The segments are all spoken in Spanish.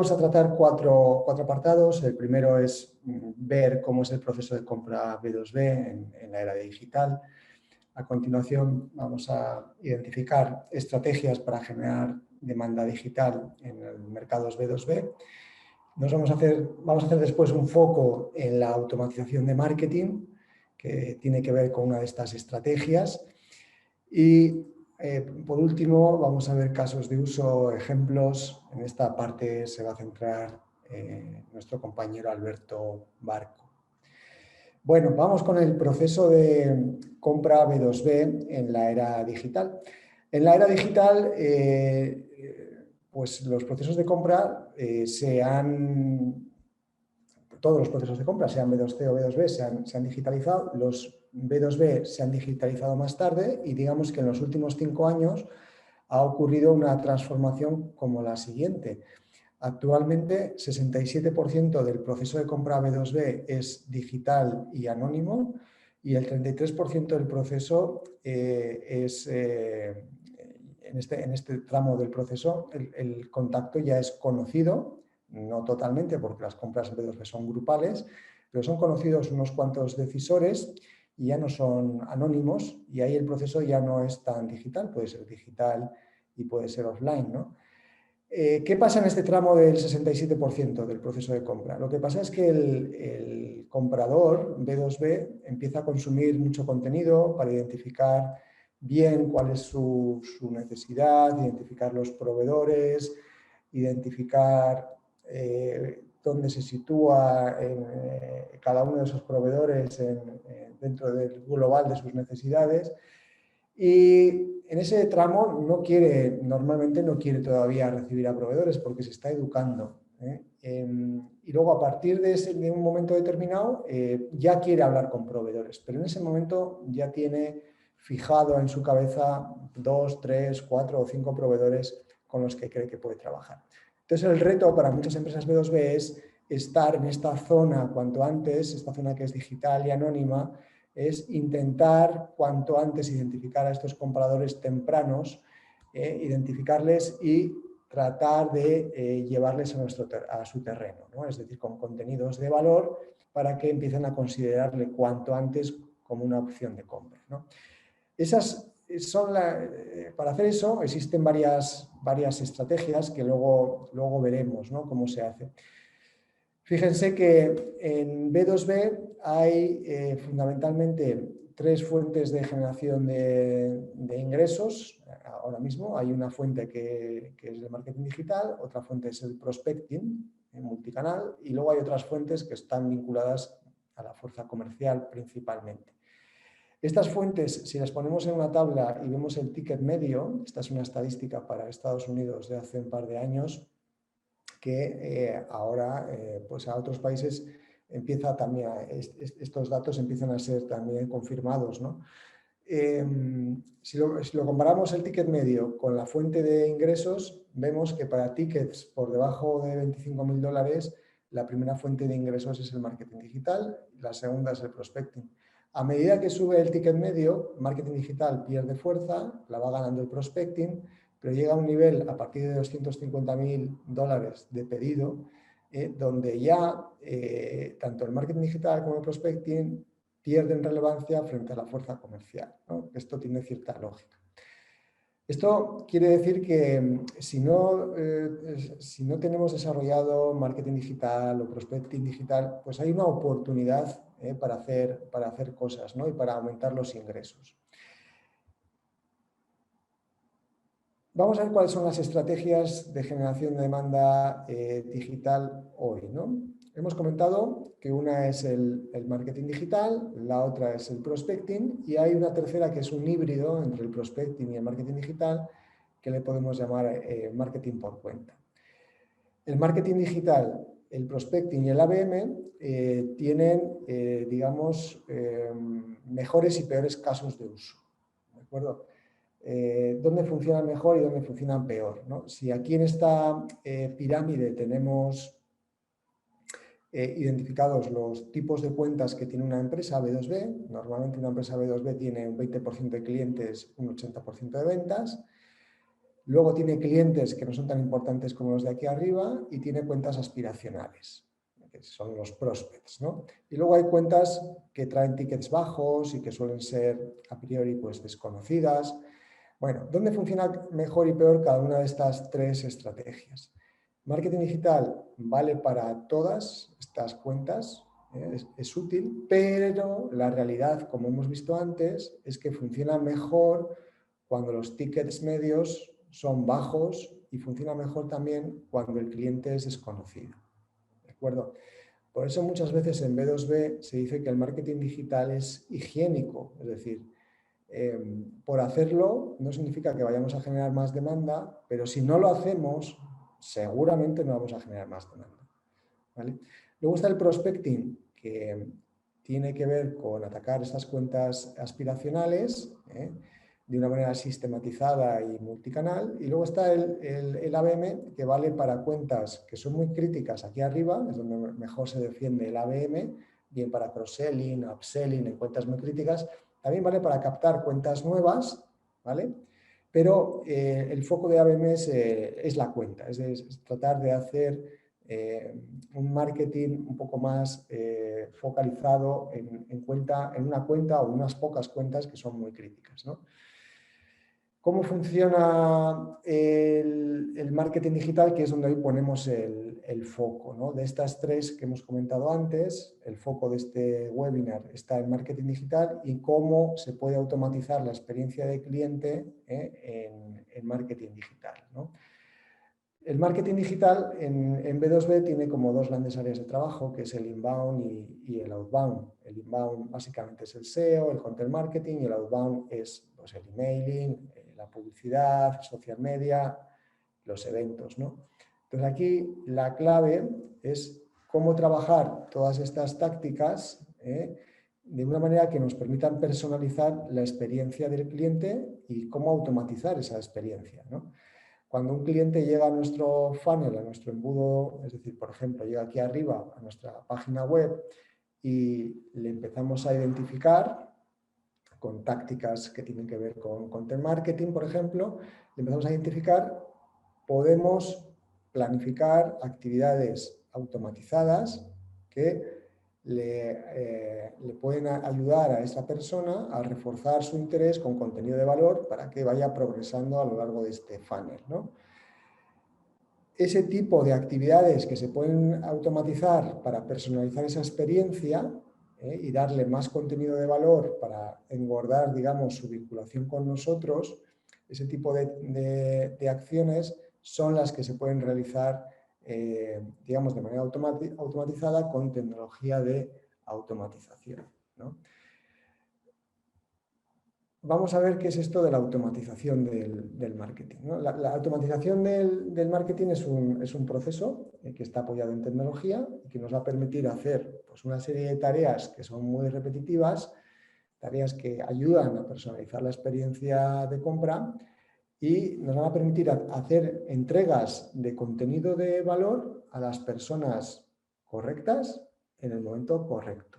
vamos a tratar cuatro apartados. El primero es ver cómo es el proceso de compra B2B en la era digital. A continuación vamos a identificar estrategias para generar demanda digital en los mercados B2B. Vamos a hacer después un foco en la automatización de marketing, que tiene que ver con una de estas estrategias. Y por último, vamos a ver casos de uso, ejemplos. En esta parte se va a centrar nuestro compañero Alberto Barco. Bueno, vamos con el proceso de compra B2B en la era digital. En la era digital, pues los procesos de compra todos los procesos de compra, sean B2C o B2B, se han digitalizado. Los B2B se han digitalizado más tarde y digamos que en los últimos 5 años ha ocurrido una transformación como la siguiente. Actualmente, 67% del proceso de compra B2B es digital y anónimo y el 33% del proceso en este tramo del proceso, el contacto ya es conocido, no totalmente porque las compras en B2B son grupales, pero son conocidos unos cuantos decisores y ya no son anónimos y ahí el proceso ya no es tan digital, puede ser digital y puede ser offline, ¿no? ¿Qué pasa en este tramo del 67% del proceso de compra? Lo que pasa es que el comprador B2B empieza a consumir mucho contenido para identificar bien cuál es su necesidad, identificar los proveedores, identificar dónde se sitúa cada uno de esos proveedores dentro del global de sus necesidades. Y en ese tramo normalmente no quiere todavía recibir a proveedores porque se está educando. Y luego a partir de un momento determinado ya quiere hablar con proveedores, pero en ese momento ya tiene fijado en su cabeza 2, 3, 4 o 5 proveedores con los que cree que puede trabajar. Entonces el reto para muchas empresas B2B es estar en esta zona cuanto antes, esta zona que es digital y anónima, es intentar cuanto antes identificar a estos compradores tempranos, identificarles y tratar de llevarles a su terreno, ¿no? Es decir, con contenidos de valor para que empiecen a considerarle cuanto antes como una opción de compra, ¿no? Para hacer eso existen varias estrategias que luego veremos, ¿no?, cómo se hace. Fíjense que en B2B hay fundamentalmente 3 fuentes de generación de ingresos. Ahora mismo hay una fuente que es el marketing digital, otra fuente es el prospecting multicanal y luego hay otras fuentes que están vinculadas a la fuerza comercial principalmente. Estas fuentes, si las ponemos en una tabla y vemos el ticket medio, esta es una estadística para Estados Unidos de hace un par de años, que ahora pues a otros países empieza también, estos datos empiezan a ser también confirmados, ¿no? Si lo comparamos el ticket medio con la fuente de ingresos, vemos que para tickets por debajo de $25.000, la primera fuente de ingresos es el marketing digital, la segunda es el prospecting. A medida que sube el ticket medio, marketing digital pierde fuerza, la va ganando el prospecting, pero llega a un nivel a partir de $250.000 de pedido, donde ya tanto el marketing digital como el prospecting pierden relevancia frente a la fuerza comercial, ¿no? Esto tiene cierta lógica. Esto quiere decir que si no tenemos desarrollado marketing digital o prospecting digital, pues hay una oportunidad para hacer cosas, ¿no?, y para aumentar los ingresos. Vamos a ver cuáles son las estrategias de generación de demanda digital hoy, ¿no? Hemos comentado que una es el marketing digital, la otra es el prospecting y hay una tercera que es un híbrido entre el prospecting y el marketing digital que le podemos llamar marketing por cuenta. El marketing digital, el prospecting y el ABM tienen, digamos, mejores y peores casos de uso, ¿de acuerdo? Dónde funcionan mejor y dónde funcionan peor, ¿no? Si aquí en esta pirámide tenemos identificados los tipos de cuentas que tiene una empresa B2B, normalmente una empresa B2B tiene un 20% de clientes, un 80% de ventas. Luego tiene clientes que no son tan importantes como los de aquí arriba y tiene cuentas aspiracionales, que son los prospects, ¿no? Y luego hay cuentas que traen tickets bajos y que suelen ser a priori pues desconocidas. Bueno, ¿dónde funciona mejor y peor cada una de estas tres estrategias? Marketing digital vale para todas estas cuentas, es útil, pero la realidad, como hemos visto antes, es que funciona mejor cuando los tickets medios son bajos y funciona mejor también cuando el cliente es desconocido. ¿De acuerdo? Por eso muchas veces en B2B se dice que el marketing digital es higiénico, es decir, por hacerlo no significa que vayamos a generar más demanda, pero si no lo hacemos, seguramente no vamos a generar más demanda. ¿Vale? Luego está el prospecting, que tiene que ver con atacar estas cuentas aspiracionales de una manera sistematizada y multicanal. Y luego está el ABM, que vale para cuentas que son muy críticas aquí arriba, es donde mejor se defiende el ABM, bien para cross-selling, upselling en cuentas muy críticas. También vale para captar cuentas nuevas, ¿vale? Pero el foco de ABM es la cuenta, es tratar de hacer un marketing un poco más focalizado en una cuenta o unas pocas cuentas que son muy críticas, ¿no? ¿Cómo funciona el marketing digital? Que es donde hoy ponemos el foco, ¿no? De estas tres que hemos comentado antes, el foco de este webinar está en marketing digital y cómo se puede automatizar la experiencia de cliente en marketing digital, ¿no? El marketing digital en B2B tiene como dos grandes áreas de trabajo, que es el inbound y el outbound. El inbound básicamente es el SEO, el content marketing, y el outbound es pues, el emailing, la publicidad, social media, los eventos, ¿no? Entonces aquí la clave es cómo trabajar todas estas tácticas de una manera que nos permitan personalizar la experiencia del cliente y cómo automatizar esa experiencia, ¿no? Cuando un cliente llega a nuestro funnel, a nuestro embudo, es decir, por ejemplo, llega aquí arriba a nuestra página web y le empezamos a identificar con tácticas que tienen que ver con content marketing, por ejemplo, le empezamos a identificar, podemos planificar actividades automatizadas que le pueden ayudar a esa persona a reforzar su interés con contenido de valor para que vaya progresando a lo largo de este funnel, ¿no? Ese tipo de actividades que se pueden automatizar para personalizar esa experiencia y darle más contenido de valor para engordar, digamos, su vinculación con nosotros, ese tipo de acciones son las que se pueden realizar, digamos, de manera automatizada con tecnología de automatización, ¿no? Vamos a ver qué es esto de la automatización del marketing, ¿no? La automatización del marketing es un proceso que está apoyado en tecnología y que nos va a permitir hacer pues, una serie de tareas que son muy repetitivas, tareas que ayudan a personalizar la experiencia de compra y nos van a permitir hacer entregas de contenido de valor a las personas correctas en el momento correcto.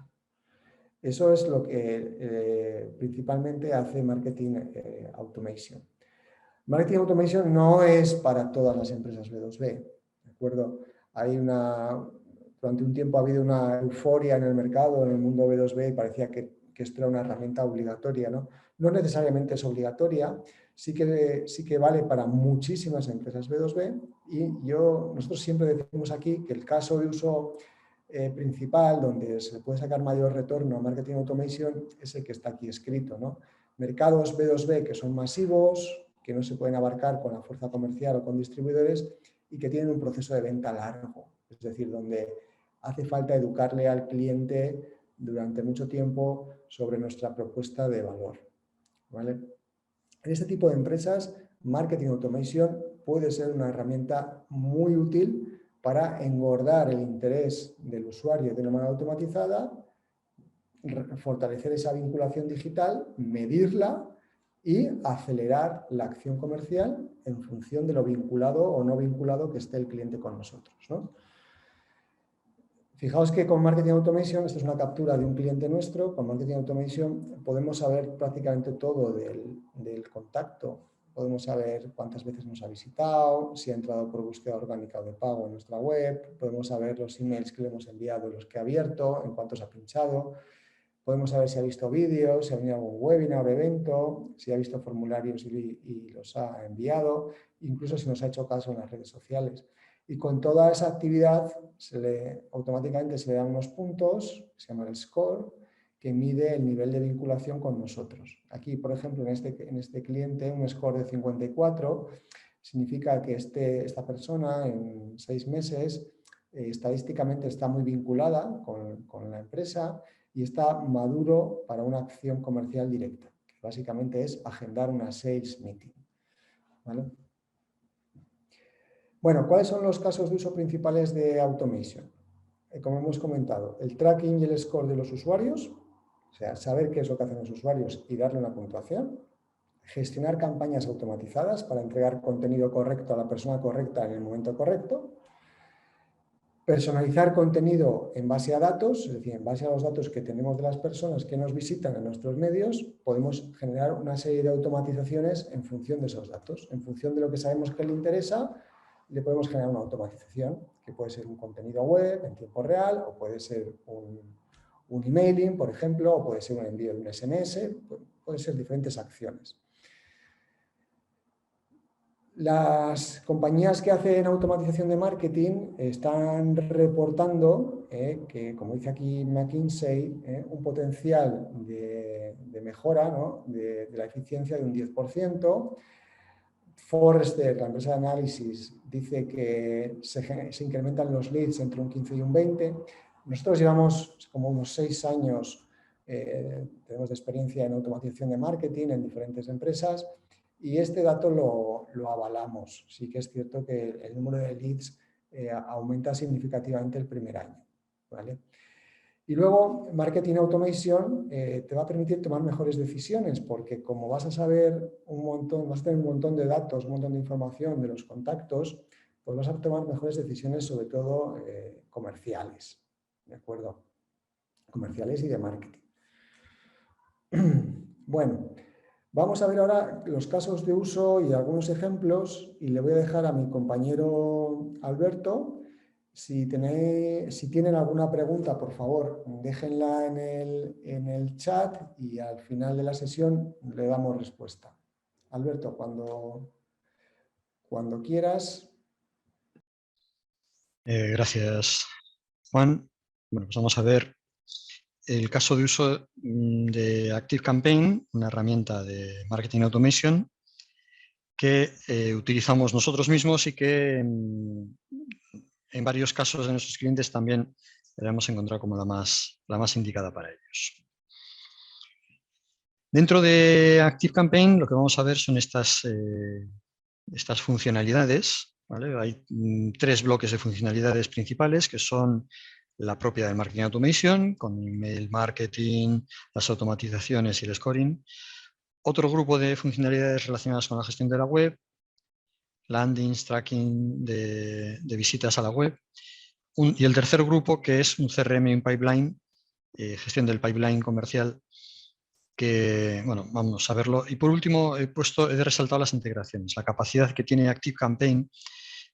Eso es lo que principalmente hace Marketing Automation. Marketing Automation no es para todas las empresas B2B, ¿de acuerdo? Durante un tiempo ha habido una euforia en el mercado, en el mundo B2B, y parecía que esto era una herramienta obligatoria, ¿no? No necesariamente es obligatoria, sí que vale para muchísimas empresas B2B y nosotros siempre decimos aquí que el caso de uso principal donde se puede sacar mayor retorno a Marketing Automation es el que está aquí escrito, ¿no? Mercados B2B que son masivos, que no se pueden abarcar con la fuerza comercial o con distribuidores y que tienen un proceso de venta largo, es decir, donde hace falta educarle al cliente durante mucho tiempo sobre nuestra propuesta de valor, ¿vale? En este tipo de empresas, Marketing Automation puede ser una herramienta muy útil para engordar el interés del usuario de una manera automatizada, fortalecer esa vinculación digital, medirla y acelerar la acción comercial en función de lo vinculado o no vinculado que esté el cliente con nosotros, ¿no? Fijaos que con Marketing Automation, esto es una captura de un cliente nuestro, con Marketing Automation podemos saber prácticamente todo del contacto podemos saber cuántas veces nos ha visitado, si ha entrado por búsqueda orgánica o de pago en nuestra web, podemos saber los emails que le hemos enviado, los que ha abierto, en cuántos ha pinchado, podemos saber si ha visto vídeos, si ha venido a algún webinar o evento, si ha visto formularios y los ha enviado, incluso si nos ha hecho caso en las redes sociales. Y con toda esa actividad automáticamente se le dan unos puntos, se llama el score, que mide el nivel de vinculación con nosotros. Aquí, por ejemplo, en este cliente, un score de 54 significa que esta persona en 6 meses estadísticamente está muy vinculada con la empresa y está maduro para una acción comercial directa, que básicamente es agendar una sales meeting. ¿Vale? Bueno, ¿cuáles son los casos de uso principales de Automation? Como hemos comentado, el tracking y el score de los usuarios, o sea, saber qué es lo que hacen los usuarios y darle una puntuación. Gestionar campañas automatizadas para entregar contenido correcto a la persona correcta en el momento correcto. Personalizar contenido en base a datos, es decir, en base a los datos que tenemos de las personas que nos visitan en nuestros medios, podemos generar una serie de automatizaciones en función de esos datos. En función de lo que sabemos que le interesa, le podemos generar una automatización, que puede ser un contenido web en tiempo real, o puede ser un emailing, por ejemplo, o puede ser un envío de un SMS, pueden ser diferentes acciones. Las compañías que hacen automatización de marketing están reportando que, como dice aquí McKinsey, un potencial de mejora, ¿no?, de la eficiencia de un 10%. Forrester, la empresa de análisis, dice que se incrementan los leads entre un 15 y un 20. Nosotros llevamos como unos 6 años, tenemos de experiencia en automatización de marketing en diferentes empresas, y este dato lo avalamos. Sí que es cierto que el número de leads aumenta significativamente el primer año, ¿vale? Y luego, Marketing Automation te va a permitir tomar mejores decisiones, porque como vas a saber un montón, vas a tener un montón de datos, un montón de información de los contactos, pues vas a tomar mejores decisiones, sobre todo comerciales, ¿de acuerdo? Comerciales y de marketing. Bueno, vamos a ver ahora los casos de uso y algunos ejemplos, y le voy a dejar a mi compañero Alberto. Si tienen alguna pregunta, por favor, déjenla en el chat y al final de la sesión le damos respuesta. Alberto, cuando quieras. Gracias, Juan. Bueno, pues vamos a ver el caso de uso de ActiveCampaign, una herramienta de Marketing Automation que utilizamos nosotros mismos y que en varios casos de nuestros clientes también la hemos encontrado como la más indicada para ellos. Dentro de ActiveCampaign lo que vamos a ver son estas funcionalidades, ¿vale? Hay 3 bloques de funcionalidades principales que son la propia de Marketing Automation, con email marketing, las automatizaciones y el scoring. Otro grupo de funcionalidades relacionadas con la gestión de la web, landings, tracking de visitas a la web. Y el tercer grupo, que es un CRM y un pipeline, gestión del pipeline comercial, que, bueno, vamos a verlo. Y por último, he resaltado las integraciones, la capacidad que tiene ActiveCampaign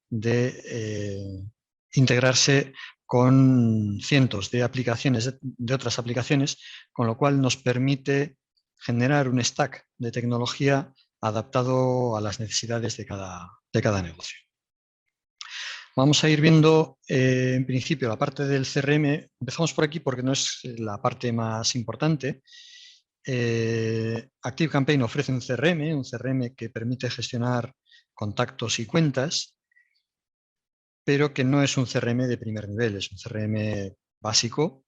de integrarse con cientos de aplicaciones, de otras aplicaciones, con lo cual nos permite generar un stack de tecnología adaptado a las necesidades de cada negocio. Vamos a ir viendo, en principio, la parte del CRM. Empezamos por aquí porque no es la parte más importante. ActiveCampaign ofrece un CRM que permite gestionar contactos y cuentas, pero que no es un CRM de primer nivel, es un CRM básico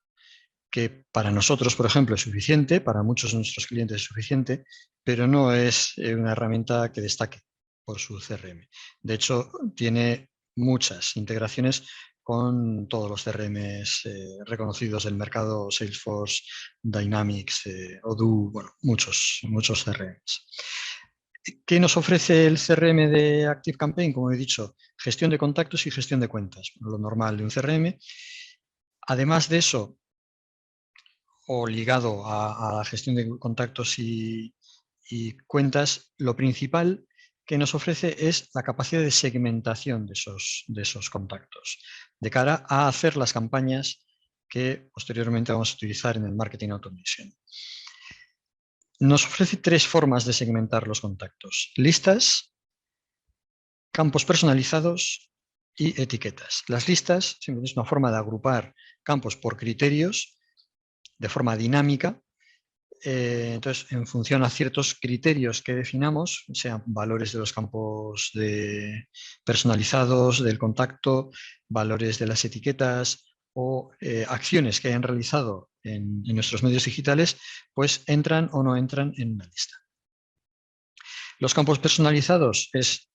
que para nosotros, por ejemplo, es suficiente, para muchos de nuestros clientes es suficiente, pero no es una herramienta que destaque por su CRM. De hecho, tiene muchas integraciones con todos los CRMs reconocidos del mercado, Salesforce, Dynamics, Odoo, bueno, muchos CRMs. ¿Qué nos ofrece el CRM de ActiveCampaign? Como he dicho, gestión de contactos y gestión de cuentas, lo normal de un CRM. Además de eso, o ligado a la gestión de contactos y cuentas, lo principal que nos ofrece es la capacidad de segmentación de esos contactos, de cara a hacer las campañas que posteriormente vamos a utilizar en el Marketing Automation. Nos ofrece 3 formas de segmentar los contactos: listas, campos personalizados y etiquetas. Las listas simplemente es una forma de agrupar campos por criterios de forma dinámica. Entonces, en función a ciertos criterios que definamos, sean valores de los campos personalizados del contacto, valores de las etiquetas o acciones que hayan realizado en nuestros medios digitales, pues entran o no entran en una lista. Los campos personalizados es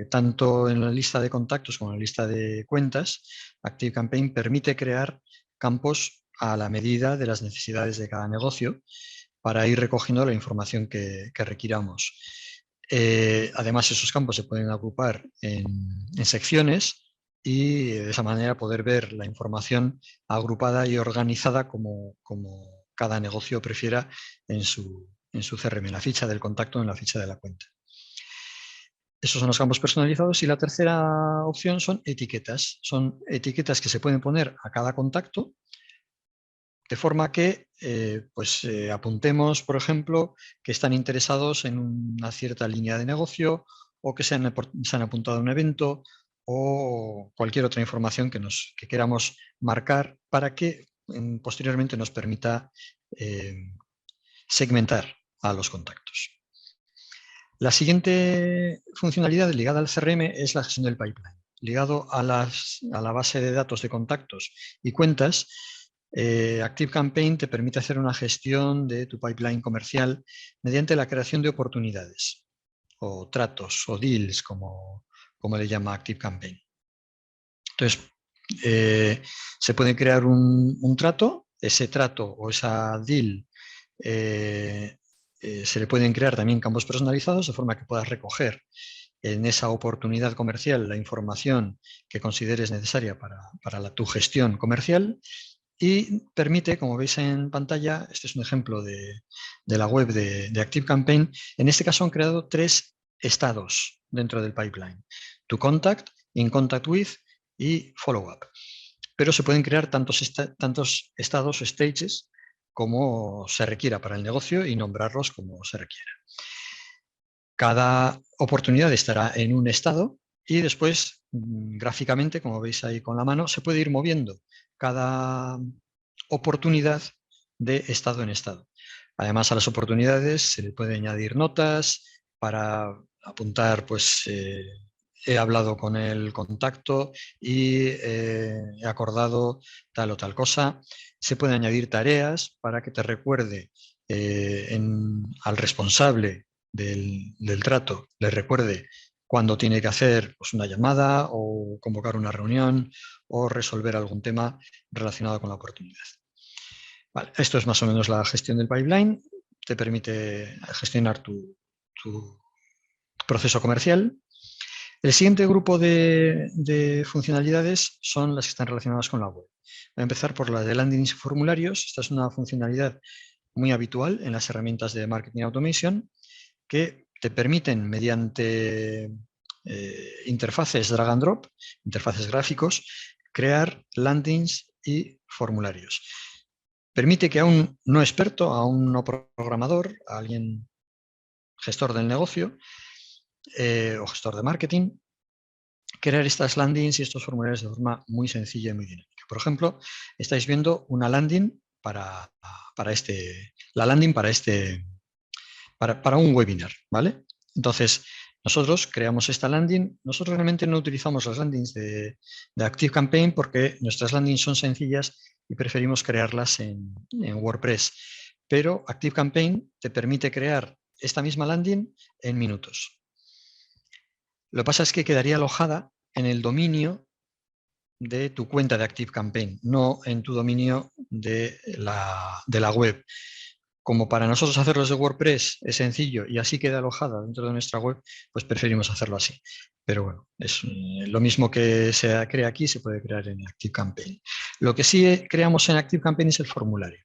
tanto en la lista de contactos como en la lista de cuentas. ActiveCampaign permite crear campos a la medida de las necesidades de cada negocio para ir recogiendo la información que requiramos. Además, esos campos se pueden agrupar en secciones y de esa manera poder ver la información agrupada y organizada como cada negocio prefiera en su CRM, en la ficha del contacto, en la ficha de la cuenta. Esos son los campos personalizados. Y la tercera opción son etiquetas. Son etiquetas que se pueden poner a cada contacto, de forma que apuntemos, por ejemplo, que están interesados en una cierta línea de negocio, o que se han apuntado a un evento, o cualquier otra información que queramos marcar para que posteriormente nos permita segmentar a los contactos. La siguiente funcionalidad ligada al CRM es la gestión del pipeline. Ligado a la base de datos de contactos y cuentas, ActiveCampaign te permite hacer una gestión de tu pipeline comercial mediante la creación de oportunidades o tratos o deals, como le llama ActiveCampaign. Entonces, se puede crear un trato. Ese trato o esa deal se le pueden crear también campos personalizados, de forma que puedas recoger en esa oportunidad comercial la información que consideres necesaria para tu gestión comercial. Y permite, como veis en pantalla, este es un ejemplo de la web de ActiveCampaign. En este caso han creado 3 estados dentro del pipeline: To Contact, In Contact With y Follow Up. Pero se pueden crear tantos estados o stages como se requiera para el negocio y nombrarlos como se requiera. Cada oportunidad estará en un estado y después, gráficamente, como veis ahí con la mano, se puede ir moviendo cada oportunidad de estado en estado. Además, a las oportunidades se le puede añadir notas para apuntar, pues, he hablado con el contacto y he acordado tal o tal cosa. Se pueden añadir tareas para que te recuerde al responsable del trato, le recuerde cuando tiene que hacer, pues, una llamada o convocar una reunión o resolver algún tema relacionado con la oportunidad. Vale, esto es más o menos la gestión del pipeline. Te permite gestionar tu proceso comercial. El siguiente grupo de funcionalidades son las que están relacionadas con la web. Voy a empezar por la de landings y formularios. Esta es una funcionalidad muy habitual en las herramientas de Marketing Automation, que te permiten, mediante interfaces drag and drop, interfaces gráficos, crear landings y formularios. Permite que a un no experto, a un no programador, a alguien gestor del negocio o gestor de marketing, crear estas landings y estos formularios de forma muy sencilla y muy dinámica. Por ejemplo, estáis viendo una landing para un webinar, ¿vale? Entonces, nosotros creamos esta landing. Nosotros realmente no utilizamos las landings de ActiveCampaign porque nuestras landings son sencillas y preferimos crearlas en WordPress. Pero ActiveCampaign te permite crear esta misma landing en minutos. Lo que pasa es que quedaría alojada en el dominio de tu cuenta de ActiveCampaign, no en tu dominio de la web. Como para nosotros hacerlo desde WordPress es sencillo y así queda alojada dentro de nuestra web, pues preferimos hacerlo así. Pero bueno, es lo mismo que se crea aquí, se puede crear en ActiveCampaign. Lo que sí creamos en ActiveCampaign es el formulario.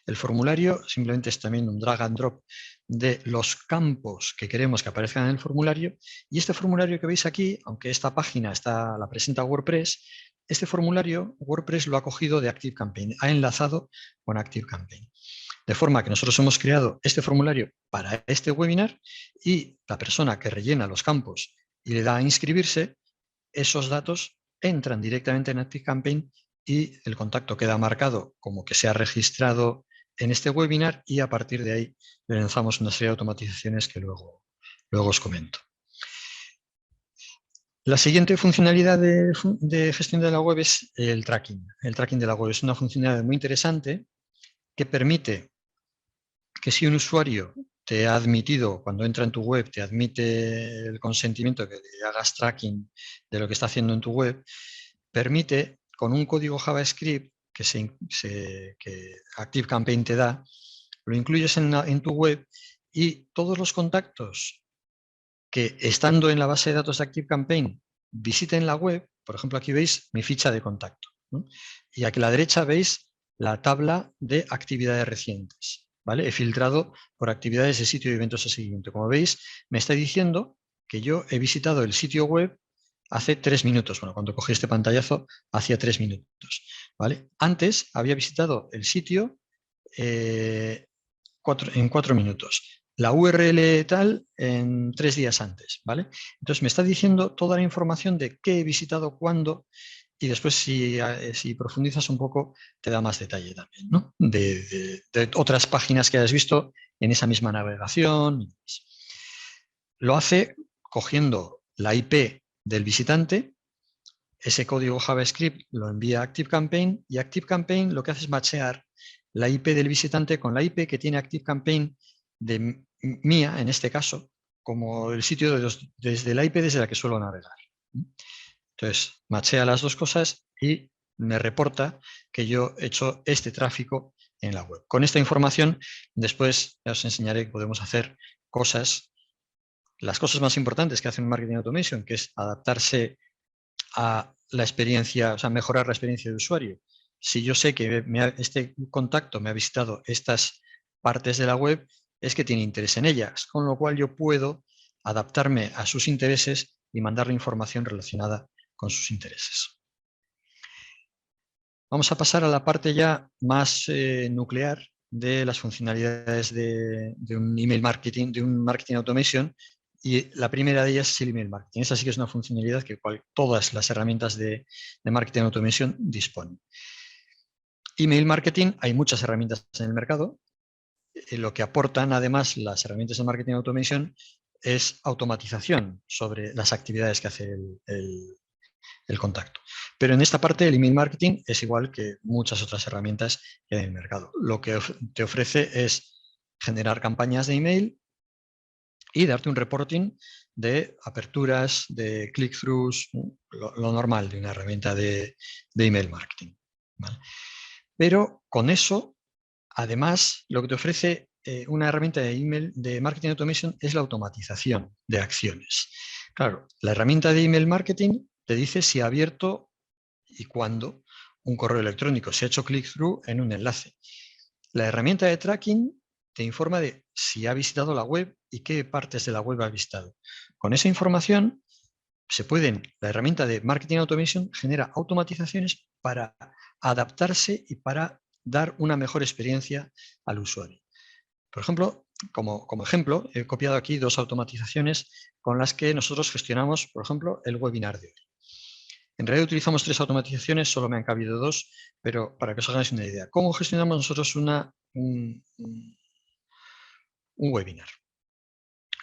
El formulario simplemente es también un drag and drop de los campos que queremos que aparezcan en el formulario. Y este formulario que veis aquí, aunque esta página la presenta WordPress, este formulario WordPress lo ha cogido de ActiveCampaign, ha enlazado con ActiveCampaign. De forma que nosotros hemos creado este formulario para este webinar y la persona que rellena los campos y le da a inscribirse, esos datos entran directamente en ActiveCampaign y el contacto queda marcado como que se ha registrado en este webinar y a partir de ahí le lanzamos una serie de automatizaciones que luego os comento. La siguiente funcionalidad de gestión de la web es el tracking. El tracking de la web es una funcionalidad muy interesante que permite que si un usuario te ha admitido, cuando entra en tu web, te admite el consentimiento que le hagas tracking de lo que está haciendo en tu web, permite con un código JavaScript que ActiveCampaign te da, lo incluyes en tu web y todos los contactos que estando en la base de datos de ActiveCampaign visiten la web, por ejemplo aquí veis mi ficha de contacto, ¿no? Y aquí a la derecha veis la tabla de actividades recientes. ¿Vale? He filtrado por actividades de sitio y eventos de seguimiento. Como veis, me está diciendo que yo he visitado el sitio web hace 3 minutos. Bueno, cuando cogí este pantallazo, hacía 3 minutos. ¿Vale? Antes había visitado el sitio en 4 minutos. La URL tal en 3 días antes. ¿Vale? Entonces me está diciendo toda la información de qué he visitado, cuándo, y después si profundizas un poco te da más detalle también, ¿no? de otras páginas que hayas visto en esa misma navegación. Lo hace cogiendo la IP del visitante, ese código JavaScript lo envía a ActiveCampaign y ActiveCampaign lo que hace es machear la IP del visitante con la IP que tiene ActiveCampaign de mía, en este caso, como el sitio desde la IP desde la que suelo navegar. Entonces, machea las dos cosas y me reporta que yo he hecho este tráfico en la web. Con esta información, después ya os enseñaré que podemos hacer cosas, las cosas más importantes que hace un Marketing Automation, que es adaptarse a la experiencia, o sea, mejorar la experiencia de usuario. Si yo sé que este contacto me ha visitado estas partes de la web, es que tiene interés en ellas, con lo cual yo puedo adaptarme a sus intereses y mandarle información relacionada con sus intereses. Vamos a pasar a la parte ya más nuclear de las funcionalidades de un email marketing, de un marketing automation, y la primera de ellas es el email marketing. Esa sí que es una funcionalidad que todas las herramientas de marketing automation disponen. Email marketing, hay muchas herramientas en el mercado. Lo que aportan además las herramientas de marketing automation es automatización sobre las actividades que hace el contacto. Pero en esta parte el email marketing es igual que muchas otras herramientas que hay en el mercado. Lo que te ofrece es generar campañas de email y darte un reporting de aperturas, de click-throughs, lo normal de una herramienta de email marketing. ¿Vale? Pero con eso, además, lo que te ofrece una herramienta de email de marketing automation es la automatización de acciones. Claro, la herramienta de email marketing te dice si ha abierto y cuándo un correo electrónico, si ha hecho click-through en un enlace. La herramienta de tracking te informa de si ha visitado la web y qué partes de la web ha visitado. Con esa información la herramienta de Marketing Automation genera automatizaciones para adaptarse y para dar una mejor experiencia al usuario. Por ejemplo, como ejemplo, he copiado aquí 2 automatizaciones con las que nosotros gestionamos, por ejemplo, el webinar de hoy. En realidad utilizamos 3 automatizaciones, solo me han cabido 2, pero para que os hagáis una idea. ¿Cómo gestionamos nosotros un webinar?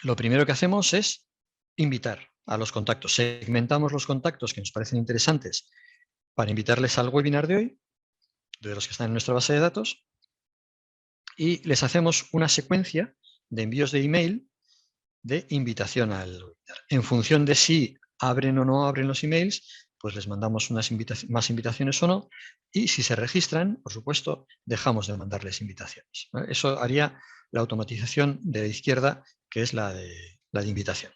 Lo primero que hacemos es invitar a los contactos. Segmentamos los contactos que nos parecen interesantes para invitarles al webinar de hoy, de los que están en nuestra base de datos, y les hacemos una secuencia de envíos de email de invitación al webinar. En función de si abren o no abren los emails, pues les mandamos más invitaciones o no, y si se registran, por supuesto, dejamos de mandarles invitaciones. ¿Vale? Eso haría la automatización de la izquierda, que es la de invitación.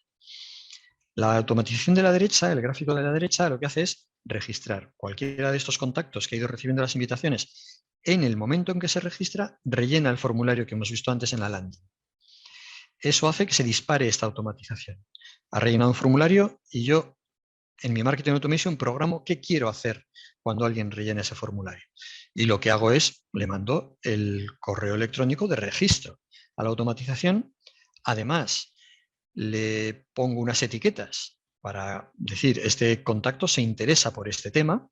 La automatización de la derecha, el gráfico de la derecha, lo que hace es registrar cualquiera de estos contactos que ha ido recibiendo las invitaciones en el momento en que se registra, rellena el formulario que hemos visto antes en la landing. Eso hace que se dispare esta automatización. Ha rellenado un formulario y yo, en mi Marketing Automation, programo qué quiero hacer cuando alguien rellene ese formulario. Y lo que hago es, le mando el correo electrónico de registro a la automatización. Además, le pongo unas etiquetas para decir, este contacto se interesa por este tema.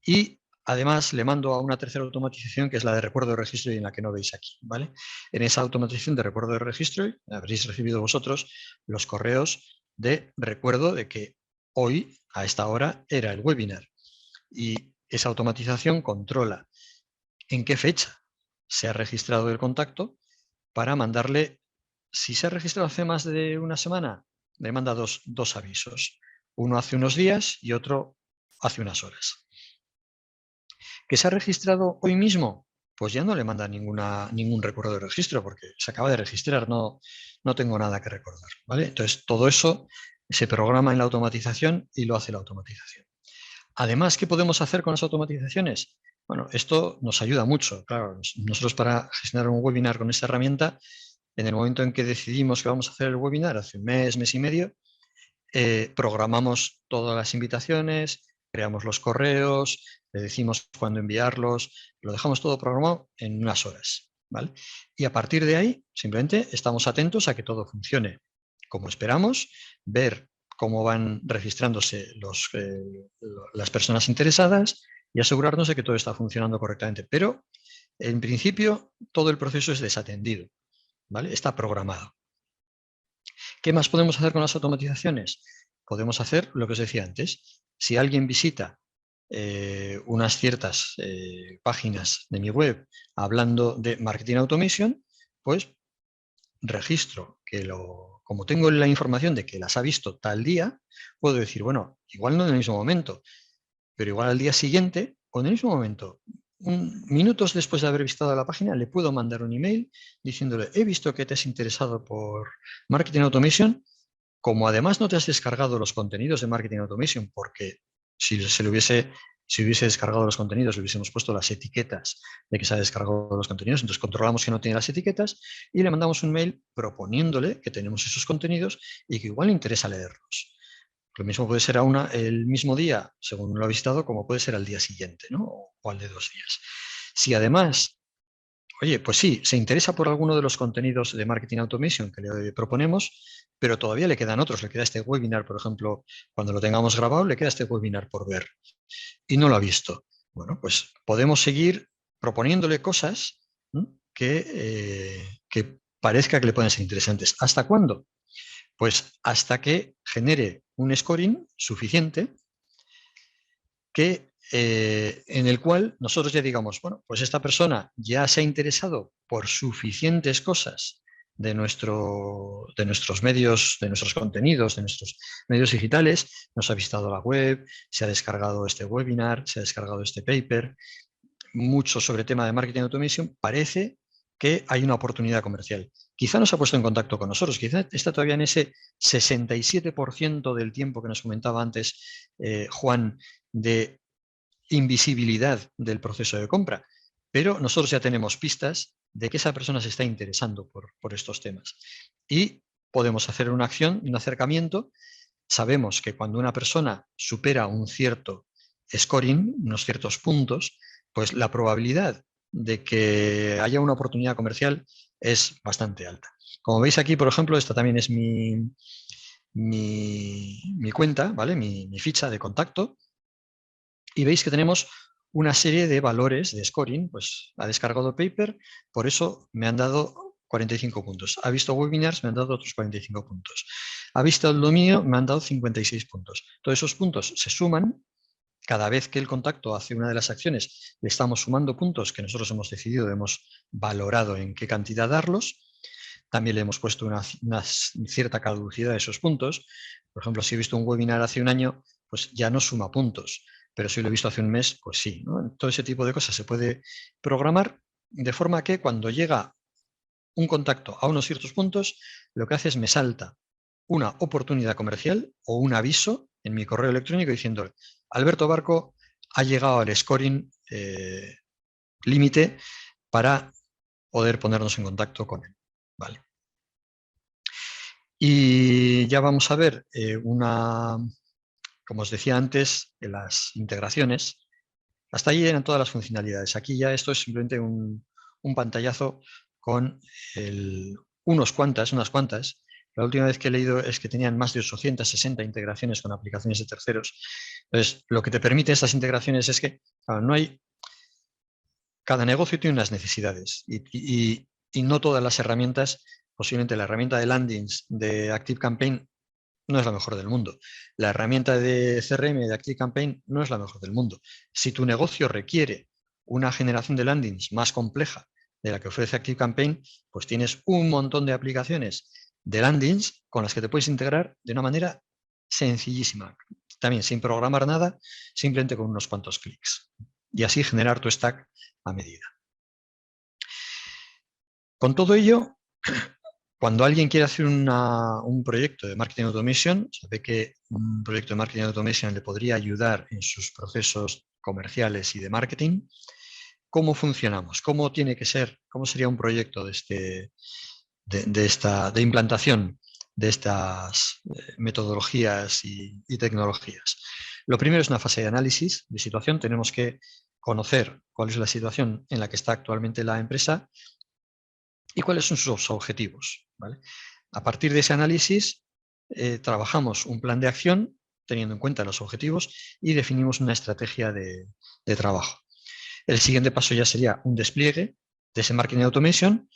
Y además le mando a una tercera automatización que es la de recuerdo de registro y en la que no veis aquí, ¿vale? En esa automatización de recuerdo de registro habréis recibido vosotros los correos de recuerdo de que hoy, a esta hora, era el webinar. Y esa automatización controla en qué fecha se ha registrado el contacto para mandarle, si se ha registrado hace más de una semana, le manda dos avisos. Uno hace unos días y otro hace unas horas. ¿Que se ha registrado hoy mismo? Pues ya no le manda ningún recuerdo de registro porque se acaba de registrar, no tengo nada que recordar, ¿vale? Entonces, todo eso se programa en la automatización y lo hace la automatización. Además, ¿qué podemos hacer con las automatizaciones? Bueno, esto nos ayuda mucho. Claro, nosotros para gestionar un webinar con esta herramienta, en el momento en que decidimos que vamos a hacer el webinar, hace un mes y medio, programamos todas las invitaciones, creamos los correos, le decimos cuándo enviarlos, lo dejamos todo programado en unas horas, ¿vale? Y a partir de ahí, simplemente estamos atentos a que todo funcione como esperamos, ver cómo van registrándose las personas interesadas y asegurarnos de que todo está funcionando correctamente. Pero, en principio, todo el proceso es desatendido, ¿vale? Está programado. ¿Qué más podemos hacer con las automatizaciones? Podemos hacer lo que os decía antes. Si alguien visita unas ciertas páginas de mi web hablando de Marketing Automation, pues registro que como tengo la información de que las ha visto tal día, puedo decir, bueno, igual no en el mismo momento, pero igual al día siguiente o en el mismo momento, minutos después de haber visitado la página, le puedo mandar un email diciéndole, he visto que te has interesado por Marketing Automation, como además no te has descargado los contenidos de Marketing Automation, porque si hubiese descargado los contenidos, le hubiésemos puesto las etiquetas de que se ha descargado los contenidos, entonces controlamos que no tiene las etiquetas y le mandamos un mail proponiéndole que tenemos esos contenidos y que igual le interesa leerlos. Lo mismo puede ser el mismo día, según lo ha visitado, como puede ser al día siguiente, ¿no? O al de 2 días. Si además, oye, pues sí, se interesa por alguno de los contenidos de Marketing Automation que le proponemos, pero todavía le quedan otros. Le queda este webinar, por ejemplo, cuando lo tengamos grabado, le queda este webinar por ver y no lo ha visto. Bueno, pues podemos seguir proponiéndole cosas, ¿no?, que parezca que le pueden ser interesantes. ¿Hasta cuándo? Pues hasta que genere un scoring suficiente en el cual nosotros ya digamos, bueno, pues esta persona ya se ha interesado por suficientes cosas de nuestros medios, de nuestros contenidos, de nuestros medios digitales, nos ha visitado la web, se ha descargado este webinar, se ha descargado este paper, mucho sobre el tema de Marketing Automation, parece que hay una oportunidad comercial. Quizá no se ha puesto en contacto con nosotros, quizá está todavía en ese 67% del tiempo que nos comentaba antes Juan, de invisibilidad del proceso de compra, pero nosotros ya tenemos pistas de que esa persona se está interesando por estos temas. Y podemos hacer una acción, un acercamiento. Sabemos que cuando una persona supera un cierto scoring, unos ciertos puntos, pues la probabilidad de que haya una oportunidad comercial es bastante alta. Como veis aquí, por ejemplo, esta también es mi cuenta, ¿vale? Mi ficha de contacto. Y veis que tenemos una serie de valores de scoring. Pues ha descargado paper, por eso me han dado 45 puntos. Ha visto webinars, me han dado otros 45 puntos. Ha visto el dominio, me han dado 56 puntos. Todos esos puntos se suman. Cada vez que el contacto hace una de las acciones, le estamos sumando puntos que nosotros hemos decidido, hemos valorado en qué cantidad darlos. También le hemos puesto una cierta caducidad a esos puntos. Por ejemplo, si he visto un webinar hace un año, pues ya no suma puntos. Pero si lo he visto hace un mes, pues sí, ¿no? Todo ese tipo de cosas se puede programar de forma que cuando llega un contacto a unos ciertos puntos, lo que hace es me salta una oportunidad comercial o un aviso en mi correo electrónico diciendo Alberto Barco ha llegado al scoring límite para poder ponernos en contacto con él. ¿Vale? Y ya vamos a ver como os decía antes, las integraciones. Hasta ahí eran todas las funcionalidades. Aquí ya esto es simplemente un pantallazo con unas cuantas. La última vez que he leído es que tenían más de 860 integraciones con aplicaciones de terceros. Entonces, lo que te permite estas integraciones es que claro, cada negocio tiene unas necesidades y no todas las herramientas, posiblemente la herramienta de landings de ActiveCampaign no es la mejor del mundo. La herramienta de CRM de ActiveCampaign no es la mejor del mundo. Si tu negocio requiere una generación de landings más compleja de la que ofrece ActiveCampaign, pues tienes un montón de aplicaciones de landings con las que te puedes integrar de una manera sencillísima. También sin programar nada, simplemente con unos cuantos clics. Y así generar tu stack a medida. Con todo ello, cuando alguien quiere hacer un proyecto de Marketing Automation, sabe que un proyecto de Marketing Automation le podría ayudar en sus procesos comerciales y de marketing. ¿Cómo funcionamos? ¿Cómo tiene que ser? ¿Cómo sería un proyecto de implantación de estas metodologías y tecnologías? Lo primero es una fase de análisis de situación. Tenemos que conocer cuál es la situación en la que está actualmente la empresa y cuáles son sus objetivos. ¿Vale? A partir de ese análisis, trabajamos un plan de acción teniendo en cuenta los objetivos y definimos una estrategia de trabajo. El siguiente paso ya sería un despliegue de ese Marketing Automation.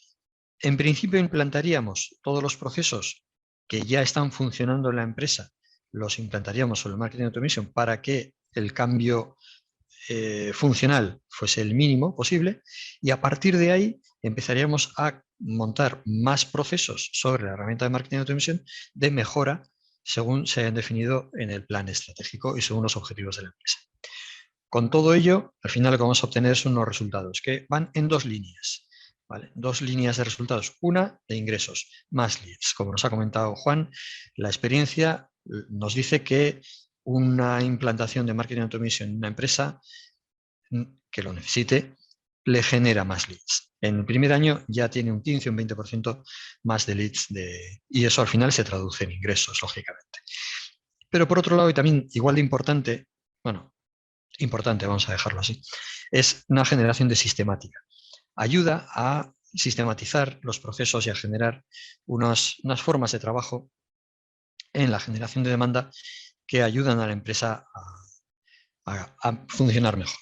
En principio implantaríamos todos los procesos que ya están funcionando en la empresa, los implantaríamos sobre el Marketing Automation para que el cambio funcional fuese el mínimo posible y a partir de ahí empezaríamos a montar más procesos sobre la herramienta de Marketing Automation de mejora según se hayan definido en el plan estratégico y según los objetivos de la empresa. Con todo ello, al final lo que vamos a obtener son unos resultados que van en dos líneas. ¿Vale? Dos líneas de resultados. Una de ingresos, más leads. Como nos ha comentado Juan, la experiencia nos dice que una implantación de Marketing Automation en una empresa que lo necesite le genera más leads. En el primer año ya tiene un 15 o un 20% más de leads y eso al final se traduce en ingresos, lógicamente. Pero por otro lado, y también igual de importante, vamos a dejarlo así, es una generación de sistemática. Ayuda a sistematizar los procesos y a generar unas formas de trabajo en la generación de demanda que ayudan a la empresa a funcionar mejor.